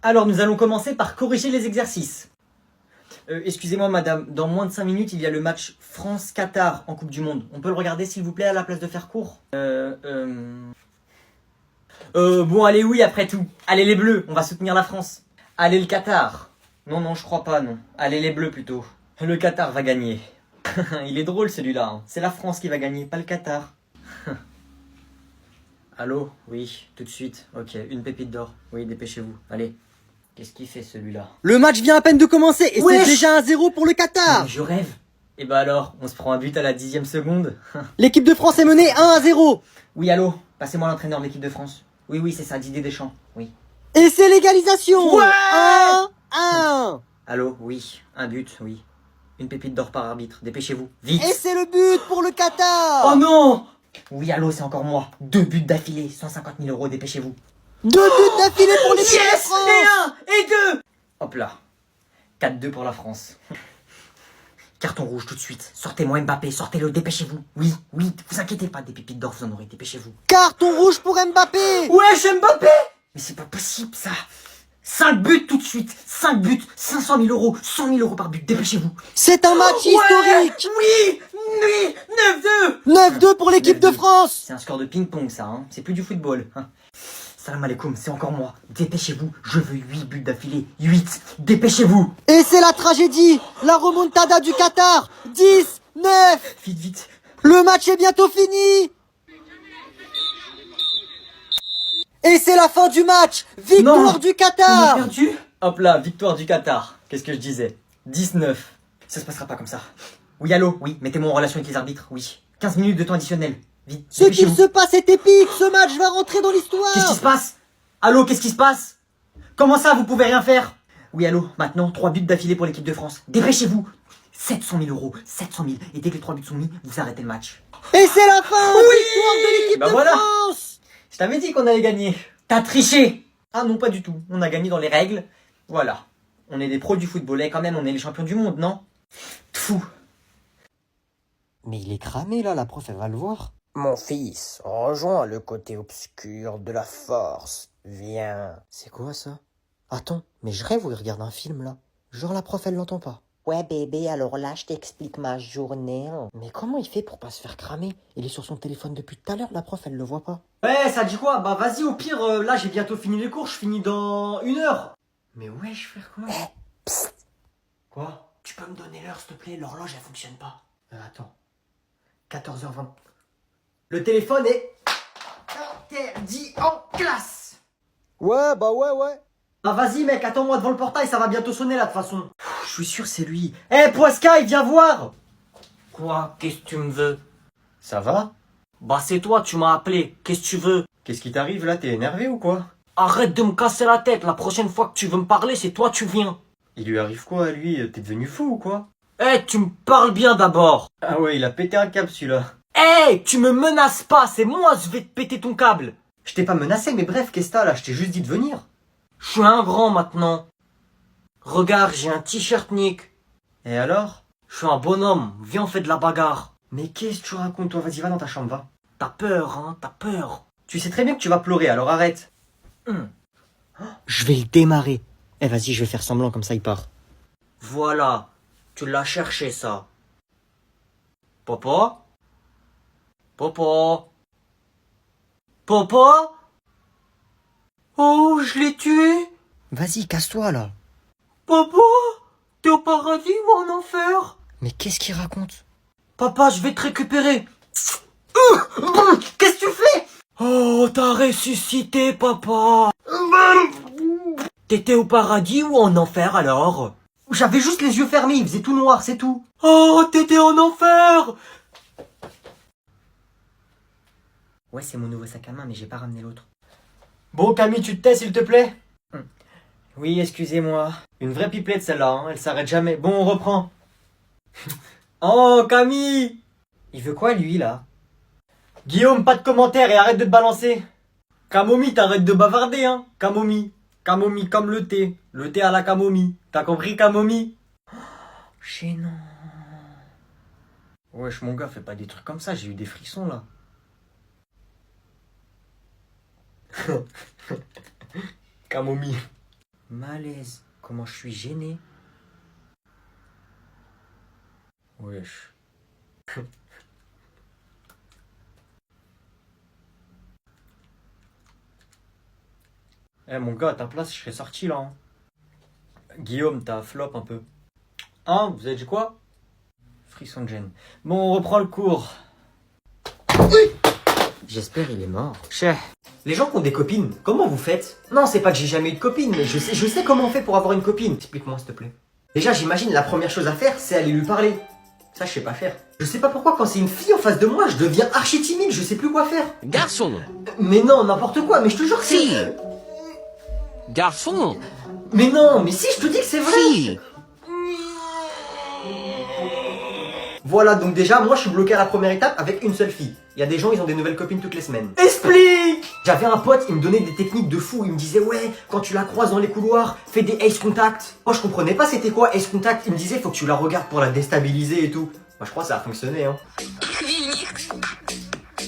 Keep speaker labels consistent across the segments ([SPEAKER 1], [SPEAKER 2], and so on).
[SPEAKER 1] Alors, nous allons commencer par corriger les exercices. Excusez-moi, madame, dans moins de 5 minutes, il y a le match France-Qatar en Coupe du Monde. On peut le regarder, s'il vous plaît, à la place de faire court Bon, allez, oui, après tout. Allez, les Bleus, on va soutenir la France. Allez, le Qatar. Non, je crois pas, non. Allez, les Bleus, plutôt. Le Qatar va gagner. Il est drôle, celui-là. Hein. C'est la France qui va gagner, pas le Qatar. Allô? Oui, tout de suite. Ok, une pépite d'or. Oui, dépêchez-vous. Allez. Qu'est-ce qu'il fait, celui-là?
[SPEAKER 2] Le match vient à peine de commencer et c'est déjà 1-0 pour le Qatar.
[SPEAKER 1] Mais je rêve. Et bah alors, on se prend un but à la 10e seconde.
[SPEAKER 2] L'équipe de France est menée 1-0.
[SPEAKER 1] Oui, allô? Passez-moi l'entraîneur de l'équipe de France. Oui, c'est ça, Didier Deschamps. Oui.
[SPEAKER 2] Et c'est l'égalisation.
[SPEAKER 1] Ouais
[SPEAKER 2] 1-1.
[SPEAKER 1] Allô? Oui. Un but, oui. Une pépite d'or par arbitre. Dépêchez-vous. Vite.
[SPEAKER 2] Et c'est le but pour le Qatar.
[SPEAKER 1] Oh non! Oui, allô, c'est encore moi. 2 buts d'affilée, 150 000 €, dépêchez-vous.
[SPEAKER 2] 2 buts d'affilée pour l'équipe de
[SPEAKER 1] Yes!
[SPEAKER 2] France.
[SPEAKER 1] Et 2! Hop là. 4-2 pour la France. Carton rouge tout de suite. Sortez-moi Mbappé, sortez-le, dépêchez-vous. Oui, vous inquiétez pas, des pépites d'or, vous en aurez, dépêchez-vous.
[SPEAKER 2] Carton rouge pour Mbappé.
[SPEAKER 1] Wesh, Mbappé! Mais c'est pas possible, ça. 5 buts tout de suite. 5 buts, 500 000 €, 100 000 € par but, dépêchez-vous.
[SPEAKER 2] C'est un match historique.
[SPEAKER 1] Oui, 9-2.
[SPEAKER 2] 9-2 pour l'équipe de
[SPEAKER 1] 9-2.
[SPEAKER 2] France.
[SPEAKER 1] C'est un score de ping-pong, ça, hein. C'est plus du football. Hein. Salam alaikum, c'est encore moi. Dépêchez-vous, je veux 8 buts d'affilée. 8, dépêchez-vous.
[SPEAKER 2] Et c'est la tragédie. La remontada du Qatar. 10-9.
[SPEAKER 1] Vite.
[SPEAKER 2] Le match est bientôt fini. Et c'est la fin du match. Victoire du
[SPEAKER 1] On a
[SPEAKER 2] Qatar.
[SPEAKER 1] perdu. Hop là, victoire du Qatar. Qu'est-ce que je disais? 19. Ça se passera pas comme ça. Oui, allô? Oui, mettez-moi en relation avec les arbitres. Oui. 15 minutes de temps additionnel. Vite.
[SPEAKER 2] Ce qu'il
[SPEAKER 1] dépêchez-vous.
[SPEAKER 2] se passe est épique. Ce match va rentrer dans l'histoire.
[SPEAKER 1] Qu'est-ce qui se passe? Allô, qu'est-ce qui se passe? Comment ça, vous pouvez rien faire? Oui, allô, maintenant, 3 buts d'affilée pour l'équipe de France. Dépêchez-vous. 700 000 €, 700 000. Et dès que les 3 buts sont mis, vous arrêtez le match.
[SPEAKER 2] Et c'est la fin.
[SPEAKER 1] Oui.
[SPEAKER 2] Victoire de l'équipe
[SPEAKER 1] Bah
[SPEAKER 2] de
[SPEAKER 1] voilà.
[SPEAKER 2] France.
[SPEAKER 1] Je t'avais dit qu'on allait gagner. T'as triché. Ah non, pas du tout. On a gagné dans les règles. Voilà. On est des pros du football. Et quand même, on est les champions du monde, non? Fou.
[SPEAKER 2] Mais il est cramé là, la prof elle va le voir.
[SPEAKER 3] Mon fils, rejoins le côté obscur de la force. Viens.
[SPEAKER 2] C'est quoi ça? Attends, mais je rêve où il regarde un film là. Genre la prof elle l'entend pas.
[SPEAKER 3] Ouais bébé, alors là je t'explique ma journée.
[SPEAKER 2] Mais comment il fait pour pas se faire cramer? Il est sur son téléphone depuis tout à l'heure, la prof elle le voit pas.
[SPEAKER 1] Ouais, ça dit quoi? Bah vas-y, au pire, là j'ai bientôt fini les cours. Je finis dans 1 heure. Mais wesh, frère, quoi?
[SPEAKER 3] Psst.
[SPEAKER 1] Quoi?
[SPEAKER 3] Tu peux me donner l'heure s'il te plaît, l'horloge elle fonctionne pas.
[SPEAKER 1] Attends. 14h20. Le téléphone est interdit en classe.
[SPEAKER 2] Ouais, bah ouais.
[SPEAKER 1] Ah vas-y mec, attends-moi devant le portail, ça va bientôt sonner là de toute façon. Je suis sûr c'est lui. Eh Poisca, il vient voir.
[SPEAKER 4] Quoi? Qu'est-ce que tu me veux?
[SPEAKER 1] Ça va?
[SPEAKER 4] Bah c'est toi, tu m'as appelé. Qu'est-ce que tu veux?
[SPEAKER 1] Qu'est-ce qui t'arrive là? T'es énervé ou quoi?
[SPEAKER 4] Arrête de me casser la tête. La prochaine fois que tu veux me parler, c'est toi tu viens.
[SPEAKER 1] Il lui arrive quoi à lui? T'es devenu fou ou quoi?
[SPEAKER 4] Eh, tu me parles bien d'abord.
[SPEAKER 1] Ah ouais, il a pété un câble celui-là.
[SPEAKER 4] Eh, tu me menaces pas. C'est moi, je vais te péter ton câble.
[SPEAKER 1] Je t'ai pas menacé, mais bref, qu'est-ce que t'as là? Je t'ai juste dit de venir.
[SPEAKER 4] Je suis un grand maintenant. Regarde, j'ai un t-shirt Nick.
[SPEAKER 1] Et alors?
[SPEAKER 4] Je suis un bonhomme. Viens, on fait de la bagarre.
[SPEAKER 1] Mais qu'est-ce que tu racontes toi? Vas-y, va dans ta chambre, va.
[SPEAKER 4] T'as peur, hein? T'as peur.
[SPEAKER 1] Tu sais très bien que tu vas pleurer, alors arrête.
[SPEAKER 2] Je vais le démarrer. Eh vas-y, je vais faire semblant comme ça il part.
[SPEAKER 4] Voilà. Tu l'as cherché, ça. Papa? Papa? Papa? Oh, je l'ai tué.
[SPEAKER 2] Vas-y, casse-toi là.
[SPEAKER 4] Papa? T'es au paradis ou en enfer?
[SPEAKER 2] Mais qu'est-ce qu'il raconte?
[SPEAKER 4] Papa, je vais te récupérer.
[SPEAKER 1] Qu'est-ce que tu fais?
[SPEAKER 4] Oh, t'as ressuscité, papa. T'étais au paradis ou en enfer alors?
[SPEAKER 1] J'avais juste les yeux fermés, il faisait tout noir, c'est tout.
[SPEAKER 4] Oh, t'étais en enfer.
[SPEAKER 1] Ouais, c'est mon nouveau sac à main, mais j'ai pas ramené l'autre. Bon, Camille, tu te tais, s'il te plaît? Oui, excusez-moi. Une vraie pipelette, celle-là, hein. Elle s'arrête jamais. Bon, on reprend. Oh, Camille! Il veut quoi, lui, là? Guillaume, pas de commentaires et arrête de te balancer. Camomille, t'arrêtes de bavarder, hein. Camomille. Camomille comme le thé. Le thé à la camomille. T'as compris, camomille? Gênant. Wesh, mon gars, fais pas des trucs comme ça, j'ai eu des frissons, là. Camomille. Malaise. Comment je suis gêné. Wesh. Eh mon gars, à ta place, je serais sorti là. Hein. Guillaume, t'as flop un peu. Hein, vous avez dit quoi? Frisson de gêne. Bon, on reprend le cours.
[SPEAKER 2] J'espère il est mort.
[SPEAKER 1] Cher. Les gens qui ont des copines, comment vous faites? Non, c'est pas que j'ai jamais eu de copine, mais je sais comment on fait pour avoir une copine. Explique-moi s'il te plaît. Déjà, j'imagine la première chose à faire, c'est aller lui parler. Ça, je sais pas faire. Je sais pas pourquoi quand c'est une fille en face de moi, je deviens archi timide, je sais plus quoi faire.
[SPEAKER 4] Garçon.
[SPEAKER 1] Mais non, n'importe quoi, mais je te jure que c'est...
[SPEAKER 4] Fille. Garçon.
[SPEAKER 1] Mais non, mais si, je te dis que c'est vrai.
[SPEAKER 4] Fille.
[SPEAKER 1] Voilà, donc déjà, moi je suis bloqué à la première étape avec une seule fille. Il y a des gens, ils ont des nouvelles copines toutes les semaines. Explique! J'avais un pote, il me donnait des techniques de fou. Il me disait, ouais, quand tu la croises dans les couloirs, fais des ace contact. Moi je comprenais pas c'était quoi ace contact. Il me disait, faut que tu la regardes pour la déstabiliser et tout. Moi je crois que ça a fonctionné, hein.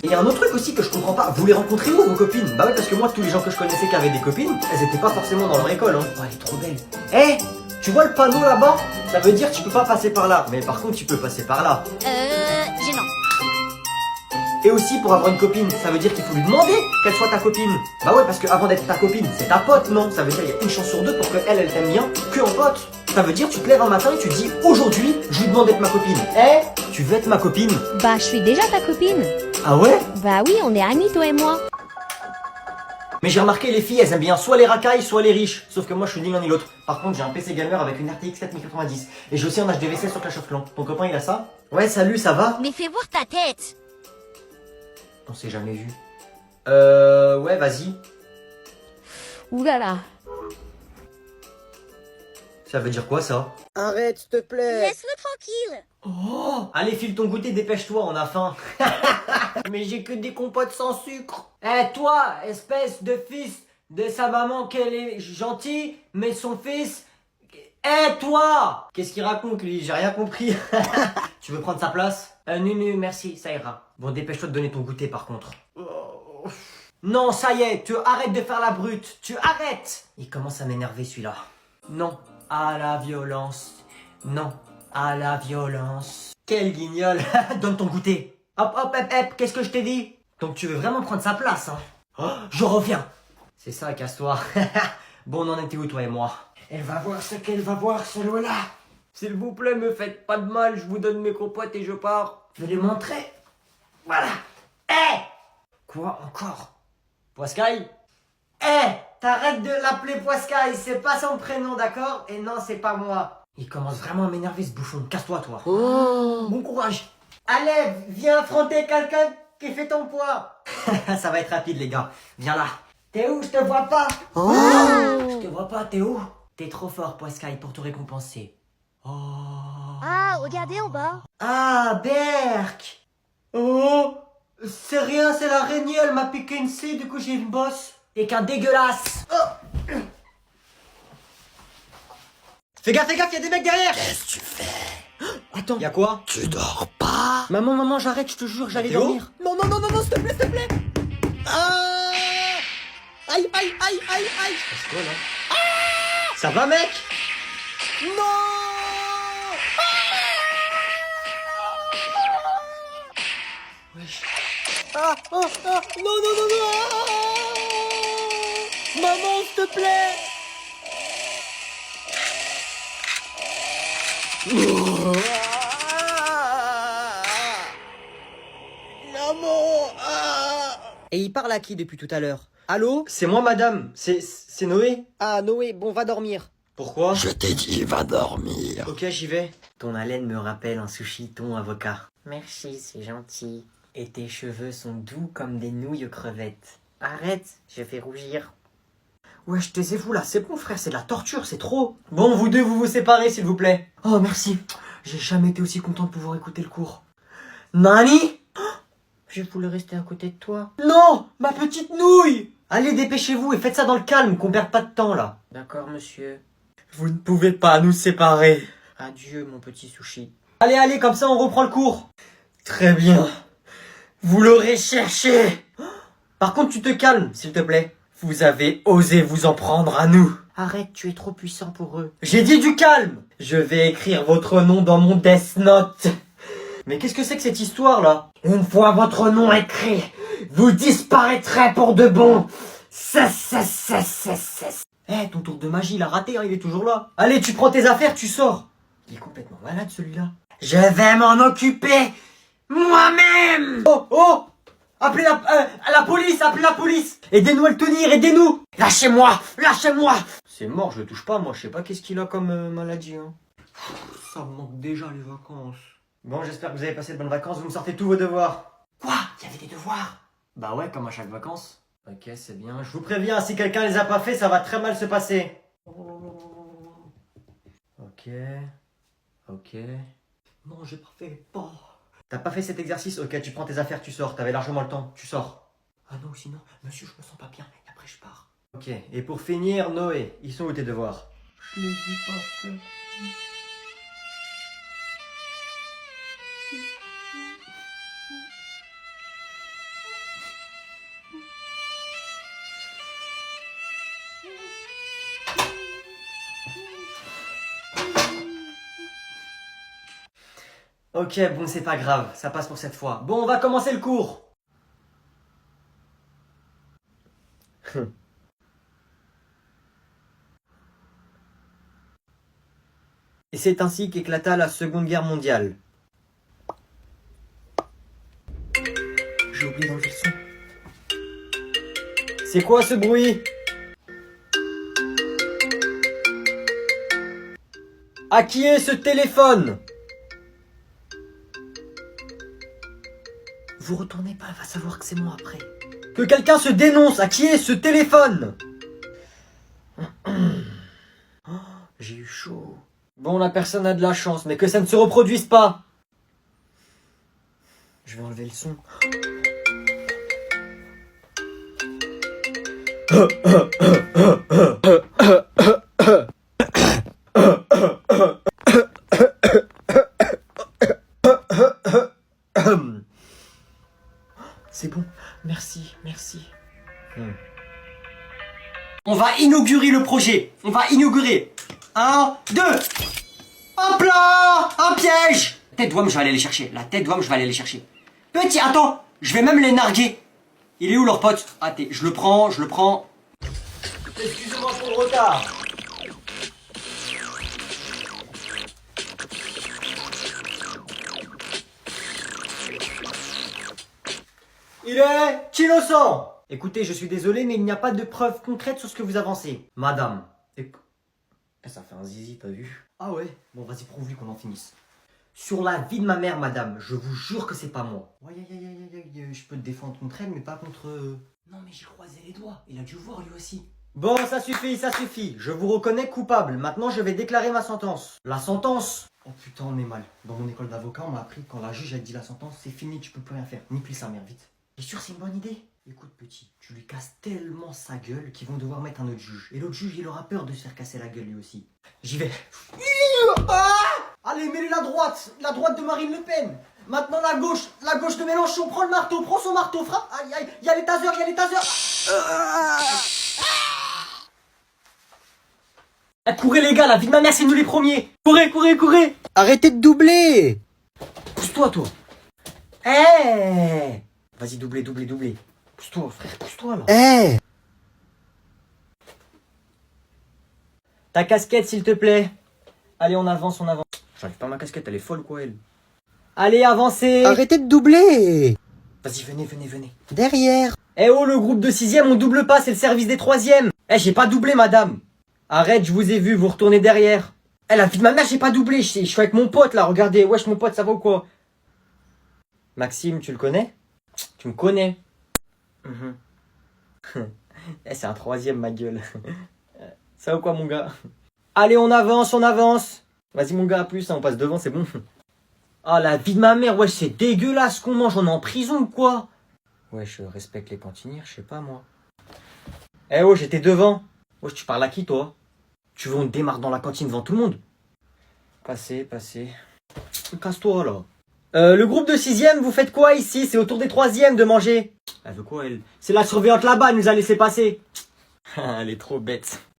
[SPEAKER 1] Et il y a un autre truc aussi que je comprends pas. Vous les rencontrez où vos copines? Bah ouais, parce que moi, tous les gens que je connaissais qui avaient des copines, elles étaient pas forcément dans leur école, hein. Oh, elle est trop belle. Eh! Tu vois le panneau là-bas? Ça veut dire que tu peux pas passer par là. Mais par contre, tu peux passer par là.
[SPEAKER 5] Gênant.
[SPEAKER 1] Et aussi, pour avoir une copine, ça veut dire qu'il faut lui demander qu'elle soit ta copine. Bah ouais, parce que avant d'être ta copine, c'est ta pote, non? Ça veut dire qu'il y a une chance sur deux pour qu'elle, elle t'aime bien que en pote. Ça veut dire tu te lèves un matin et tu te dis aujourd'hui, je lui demande d'être ma copine. Eh, tu veux être ma copine?
[SPEAKER 5] Bah, je suis déjà ta copine.
[SPEAKER 1] Ah ouais?
[SPEAKER 5] Bah oui, on est amis, toi et moi.
[SPEAKER 1] Mais j'ai remarqué les filles, elles aiment bien soit les racailles, soit les riches. Sauf que moi, je suis ni l'un ni l'autre. Par contre, j'ai un PC gamer avec une RTX 4090. Et j'ai aussi un HDVC sur Clash of Clans. Ton copain, il a ça? Ouais, salut, ça va?
[SPEAKER 5] Mais fais voir ta tête.
[SPEAKER 1] On s'est jamais vu. Ouais, vas-y.
[SPEAKER 5] Ouh là là.
[SPEAKER 1] Ça veut dire quoi, ça?
[SPEAKER 3] Arrête, s'il te plaît.
[SPEAKER 5] Laisse-le tranquille.
[SPEAKER 1] Oh! Allez, file ton goûter, dépêche-toi, on a faim. Mais j'ai que des compotes sans sucre. Eh, toi, espèce de fils de sa maman, qu'elle est gentille, mais son fils... Eh, toi! Qu'est-ce qu'il raconte, lui? J'ai rien compris. Tu veux prendre sa place? Non, merci, ça ira. Bon, dépêche-toi de donner ton goûter, par contre. Non, ça y est, tu arrêtes de faire la brute. Tu arrêtes! Il commence à m'énerver, celui-là. Non, à la violence. Non, à la violence. Quel guignol. Donne ton goûter. Hop, hop, hop, hop, qu'est-ce que je t'ai dit? Donc tu veux vraiment prendre sa place, hein? Oh, je reviens. C'est ça, casse-toi. Bon, on en était où, toi et moi? Elle va voir ce qu'elle va voir, celle-là. S'il vous plaît, me faites pas de mal, je vous donne mes compotes et je pars. Je vais les montrer. Voilà. Eh! Quoi encore? Poiscaille? Eh! T'arrêtes de l'appeler Poiscaille, c'est pas son prénom, d'accord? Et non, c'est pas moi. Il commence vraiment à m'énerver, ce bouffon. Casse-toi, toi. Bon courage. Allez, viens affronter quelqu'un qui fait ton poids. Ça va être rapide, les gars. Viens là. T'es où? Je te vois pas. Je te vois pas, t'es où? T'es trop fort, Poiscaille, pour te récompenser. Oh.
[SPEAKER 5] Ah, regardez en bas.
[SPEAKER 1] Ah, Berk. Oh. C'est rien, c'est l'araignée, elle m'a piqué une scie, du coup j'ai une bosse. Et qu'un dégueulasse. Oh. Fais gaffe, y a des mecs derrière.
[SPEAKER 2] Qu'est-ce que tu fais?
[SPEAKER 1] Attends. Y'a quoi?
[SPEAKER 2] Tu dors pas?
[SPEAKER 1] Maman, j'arrête, je te jure, j'allais
[SPEAKER 2] Théo
[SPEAKER 1] dormir. Non, s'il te plaît. Ah. Aïe. C'est quoi, là? Ça va, mec? Non. Wesh. Non. Maman, s'il te plaît.
[SPEAKER 2] Et il parle à qui depuis tout à l'heure? Allô?
[SPEAKER 1] C'est moi, madame. C'est Noé.
[SPEAKER 2] Ah, Noé, bon, va dormir.
[SPEAKER 1] Pourquoi?
[SPEAKER 2] Je t'ai dit, va dormir.
[SPEAKER 1] Ok, j'y vais. Ton haleine me rappelle un sushi thon avocat. Merci, c'est gentil. Et tes cheveux sont doux comme des nouilles aux crevettes. Arrête, je fais rougir. Wesh, taisez-vous là, c'est bon frère, c'est de la torture, c'est trop. Bon, vous deux, vous vous séparez s'il vous plaît. Oh, merci. J'ai jamais été aussi content de pouvoir écouter le cours. Nani? Je voulais rester à côté de toi. Non, ma petite nouille. Allez, dépêchez-vous et faites ça dans le calme, qu'on perde pas de temps là. D'accord, monsieur. Vous ne pouvez pas nous séparer. Adieu, mon petit sushi. Allez, comme ça on reprend le cours. Très bien. Vous l'aurez cherché. Par contre, tu te calmes, s'il te plaît. Vous avez osé vous en prendre à nous.
[SPEAKER 2] Arrête, tu es trop puissant pour eux.
[SPEAKER 1] J'ai dit du calme. Je vais écrire votre nom dans mon Death Note. Mais qu'est-ce que c'est que cette histoire là?
[SPEAKER 4] Une fois votre nom écrit, vous disparaîtrez pour de bon.
[SPEAKER 1] Eh, ton tour de magie, il a raté, hein, il est toujours là. Allez, tu prends tes affaires, tu sors. Il est complètement malade celui-là.
[SPEAKER 4] Je vais m'en occuper moi-même.
[SPEAKER 1] Oh, oh! Appelez la police, appelez la police! Aidez-nous à le tenir, aidez-nous!
[SPEAKER 4] Lâchez-moi, lâchez-moi.
[SPEAKER 1] C'est mort, je le touche pas, moi, je sais pas qu'est-ce qu'il a comme maladie. Hein. Ça me manque déjà les vacances. Bon, j'espère que vous avez passé de bonnes vacances, vous me sortez tous vos devoirs.
[SPEAKER 4] Quoi? Il y avait des devoirs?
[SPEAKER 1] Bah ouais, comme à chaque vacances. Ok, c'est bien. Je vous préviens, si quelqu'un les a pas fait, ça va très mal se passer. Ok. Ok. Non, j'ai pas fait. Oh. T'as pas fait cet exercice? Ok, tu prends tes affaires, tu sors. T'avais largement le temps, tu sors.
[SPEAKER 4] Ah non, sinon, monsieur, je me sens pas bien, et après je pars.
[SPEAKER 1] Ok, et pour finir, Noé, ils sont où tes devoirs?
[SPEAKER 4] Je les ai pas fait.
[SPEAKER 1] Ok, bon, c'est pas grave, ça passe pour cette fois. Bon, on va commencer le cours. Et c'est ainsi qu'éclata la Seconde Guerre mondiale.
[SPEAKER 2] J'ai oublié d'enlever le son.
[SPEAKER 1] C'est quoi ce bruit? À qui est ce téléphone?
[SPEAKER 2] Vous retournez pas, elle va savoir que c'est moi après.
[SPEAKER 1] Que quelqu'un se dénonce. À qui est ce téléphone?
[SPEAKER 2] Oh, j'ai eu chaud.
[SPEAKER 1] Bon, la personne a de la chance, mais que ça ne se reproduise pas.
[SPEAKER 2] Je vais enlever le son. C'est bon, merci, merci.
[SPEAKER 1] On va inaugurer le projet. On va inaugurer. 1, 2. Hop là! Un piège! Tête d'ouame, je vais aller les chercher. La tête d'ouame, je vais aller les chercher. Petit, attends! Je vais même les narguer. Il est où leur pote? Ah, je le prends. Excusez-moi pour le retard. Il est innocent. Écoutez, je suis désolé, mais il n'y a pas de preuves concrètes sur ce que vous avancez. Madame. Ça fait un zizi, t'as vu? Ah ouais? Bon, vas-y, prouve-lui qu'on en finisse. Sur la vie de ma mère, madame, je vous jure que c'est pas moi. Ouais, je peux te défendre contre elle, mais pas contre...
[SPEAKER 4] Non, mais j'ai croisé les doigts, il a dû voir lui aussi.
[SPEAKER 1] Bon, ça suffit. Je vous reconnais coupable. Maintenant, je vais déclarer ma sentence. La sentence? Oh putain, on est mal. Dans mon école d'avocat, on m'a appris que quand la juge a dit la sentence, c'est fini, tu peux plus rien faire. Nique-lui sa mère, vite. T'es sûr c'est une bonne idée? Écoute, petit, tu lui casses tellement sa gueule qu'ils vont devoir mettre un autre juge. Et l'autre juge, il aura peur de se faire casser la gueule lui aussi. J'y vais. Allez, mets-lui la droite de Marine Le Pen. Maintenant la gauche de Mélenchon. Prends le marteau, prends son marteau, frappe. Aïe, aïe, il y a les tasers. Courez les gars, la vie de ma mère, c'est nous les premiers. Courez.
[SPEAKER 2] Arrêtez de doubler!
[SPEAKER 1] Pousse-toi, toi. Eh Vas-y, doublez. Pousse-toi, frère, pousse-toi, là.
[SPEAKER 2] Eh!
[SPEAKER 1] Ta casquette, s'il te plaît. Allez, on avance. J'arrive pas, ma casquette, elle est folle, quoi, elle. Allez, avancez.
[SPEAKER 2] Arrêtez de doubler!
[SPEAKER 1] Vas-y, venez.
[SPEAKER 2] Derrière!
[SPEAKER 1] Eh oh, le groupe de 6e, on double pas, c'est le service des 3e. Eh, j'ai pas doublé, madame. Arrête, je vous ai vu, vous retournez derrière. Eh, la vie de ma mère, j'ai pas doublé, je suis avec mon pote, là, regardez. Wesh, mon pote, ça va ou quoi? Maxime, tu le connais? Tu me connais? Eh, c'est un 3e, ma gueule. Ça va ou quoi, mon gars? Allez, on avance. Vas-y, mon gars, à plus, hein, on passe devant, c'est bon. Ah, la vie de ma mère, wesh, c'est dégueulasse ce qu'on mange, on est en prison ou quoi? Ouais, je respecte les cantinières, je sais pas, moi. Eh oh, j'étais devant. Wesh, tu parles à qui, toi? Tu veux on te démarre dans la cantine devant tout le monde? Passez. Casse-toi, là. Le groupe de 6e, vous faites quoi ici? C'est au tour des 3e de manger. Elle veut quoi, elle? C'est la surveillante là-bas, elle nous a laissé passer. Elle est trop bête.